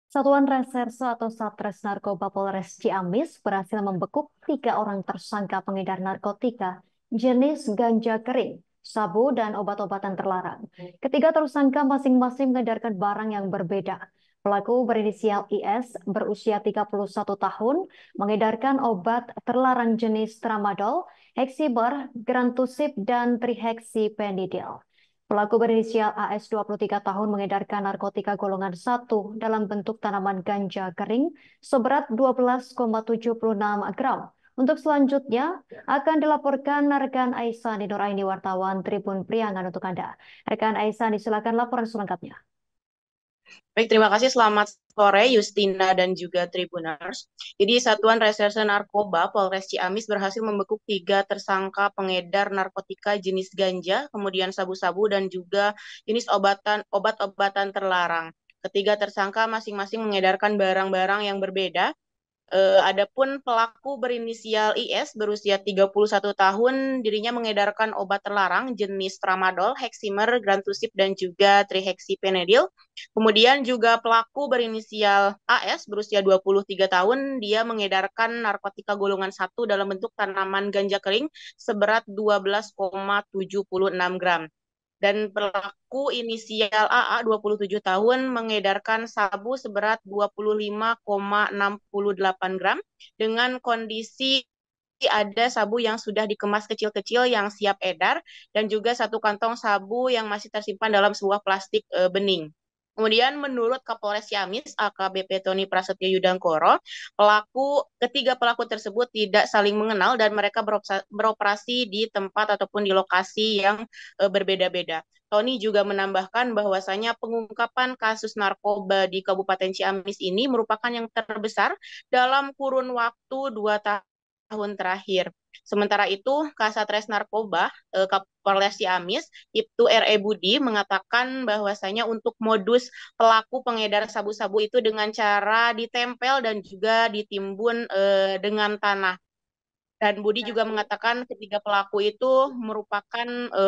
Satuan Reserse atau Satres Narkoba Polres Ciamis berhasil membekuk 3 orang tersangka pengedar narkotika jenis ganja kering, sabu, dan obat-obatan terlarang. Ketiga tersangka masing-masing mengedarkan barang yang berbeda. Pelaku berinisial IS berusia 31 tahun mengedarkan obat terlarang jenis tramadol, hexibar, grantusib, dan trihexyphenidyl. Pelaku berinisial AS 23 tahun mengedarkan narkotika golongan 1 dalam bentuk tanaman ganja kering seberat 12,76 gram. Untuk selanjutnya akan dilaporkan rekan Aisani Nuraini wartawan Tribun Priangan untuk Anda. Rekan Aisani, silakan laporan selengkapnya. Baik, terima kasih. Selamat sore, Justina dan juga Tribuners. Jadi, Satuan Reserse Narkoba Polres Ciamis berhasil membekuk 3 tersangka pengedar narkotika jenis ganja, kemudian sabu-sabu, dan juga jenis obat-obatan terlarang. Ketiga tersangka masing-masing mengedarkan barang-barang yang berbeda. Adapun pelaku berinisial IS berusia 31 tahun, dirinya mengedarkan obat terlarang jenis tramadol, heximer, grantusib, dan juga trihexyphenidyl. Kemudian juga pelaku berinisial AS berusia 23 tahun, dia mengedarkan narkotika golongan 1 dalam bentuk tanaman ganja kering seberat 12,76 gram. Dan pelaku inisial AA 27 tahun mengedarkan sabu seberat 25,68 gram dengan kondisi ada sabu yang sudah dikemas kecil-kecil yang siap edar dan juga 1 kantong sabu yang masih tersimpan dalam sebuah plastik bening. Kemudian menurut Kapolres Ciamis AKBP Tony Prasetyo Yudangkoro, ketiga pelaku tersebut tidak saling mengenal dan mereka beroperasi di tempat ataupun di lokasi yang berbeda-beda. Tony juga menambahkan bahwasanya pengungkapan kasus narkoba di Kabupaten Ciamis ini merupakan yang terbesar dalam kurun waktu 2 tahun terakhir. Sementara itu, Kasatres Narkoba Kapolres Ciamis, Ibtu R.E. Budi mengatakan bahwasanya untuk modus pelaku pengedar sabu-sabu itu dengan cara ditempel dan juga ditimbun dengan tanah. Dan Budi juga mengatakan ketiga pelaku itu merupakan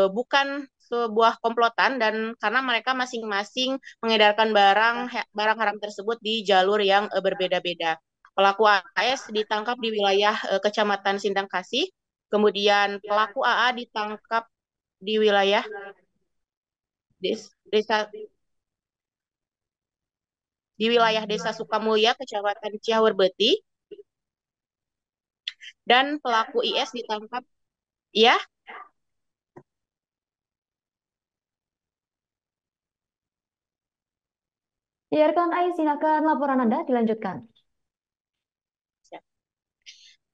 bukan sebuah komplotan dan karena mereka masing-masing mengedarkan barang haram tersebut di jalur yang berbeda-beda. Pelaku AS ditangkap di wilayah Kecamatan Sindang Kasih, kemudian pelaku AA ditangkap di wilayah Desa Sukamulya, Kecamatan Ciawerbeti, dan pelaku IS ditangkap ya. Ya, rekan Ais, silakan laporan Anda dilanjutkan.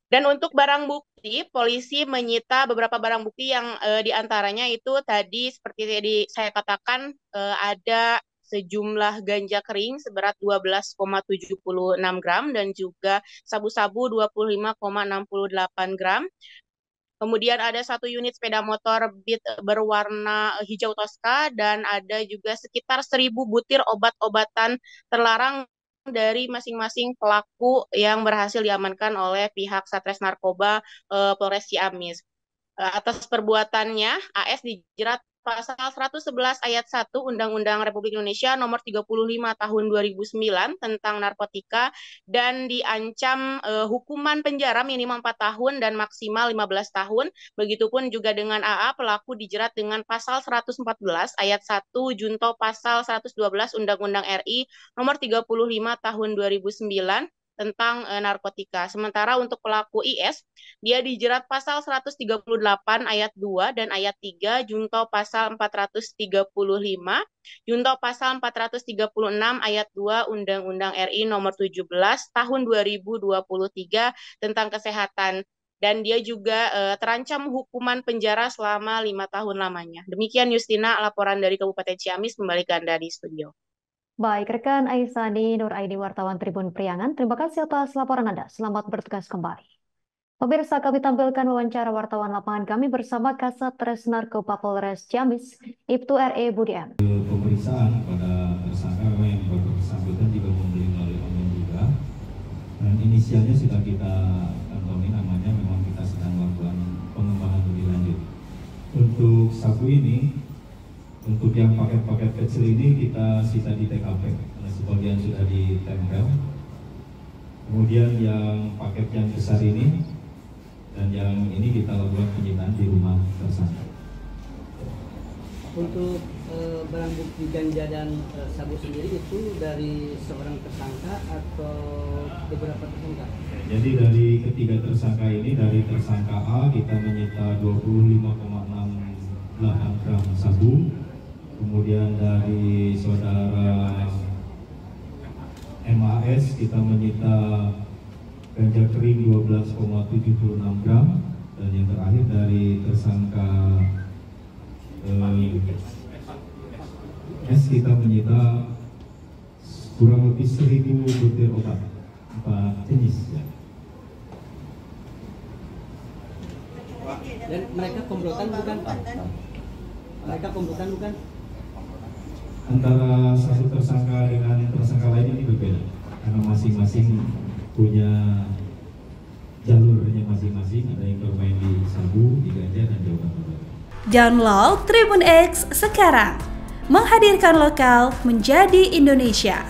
Dan untuk barang bukti, polisi menyita beberapa barang bukti yang diantaranya itu tadi seperti tadi saya katakan ada sejumlah ganja kering seberat 12,76 gram dan juga sabu-sabu 25,68 gram. Kemudian ada 1 unit sepeda motor Beat berwarna hijau toska dan ada juga sekitar 1.000 butir obat-obatan terlarang dari masing-masing pelaku yang berhasil diamankan oleh pihak Satres Narkoba Polres Ciamis. Atas perbuatannya, AS dijerat pasal 111 ayat 1 Undang-Undang Republik Indonesia nomor 35 tahun 2009 tentang narkotika dan diancam hukuman penjara minimal 4 tahun dan maksimal 15 tahun. Begitupun juga dengan AA, pelaku dijerat dengan pasal 114 ayat 1 junto pasal 112 Undang-Undang RI nomor 35 tahun 2009 tentang narkotika. Sementara untuk pelaku IS, dia dijerat pasal 138 ayat 2 dan ayat 3, junto pasal 435, junto pasal 436 ayat 2 Undang-Undang RI nomor 17 tahun 2023 tentang kesehatan. Dan dia juga terancam hukuman penjara selama 5 tahun lamanya. Demikian Justina, laporan dari Kabupaten Ciamis, kembali ke Anda di studio. Baik, rekan Aisani Nuraini wartawan Tribun Priangan, terima kasih atas laporan Anda. Selamat bertugas kembali. Pemirsa, kami tampilkan wawancara wartawan lapangan kami bersama Kasatres Narkoba Polres Ciamis, Ibtu R.E. Budi M. Pemeriksaan pada tersangka memang yang bersangkutan juga membeli melalui online juga, dan inisialnya sudah kita kantongi namanya, memang kita sedang melakukan pengembangan lebih lanjut. Untuk sabu ini Untuk yang paket-paket kecil ini kita sita di TKP, karena sebagian sudah ditempel. Kemudian yang paket yang besar ini dan yang ini kita lakukan penyitaan di rumah tersangka. Untuk barang bukti ganja dan sabu sendiri itu dari seorang tersangka atau beberapa tersangka? Jadi dari ketiga tersangka ini, dari tersangka A kita menyita 25,68 gram sabu. Kemudian dari saudara MAS kita menyita ganja kering 12,76 gram. Dan yang terakhir dari tersangka S kita menyita kurang lebih 1.000 butir obat 4 jenis. Dan mereka komplotan bukan Pak? Mereka komplotan bukan? Antara satu tersangka dengan tersangka lain ini berbeda karena masing-masing punya jalurnya masing-masing. Ada yang bermain di sabu, di ganja, dan di obat-obat. Download Tribun X sekarang, menghadirkan lokal menjadi Indonesia.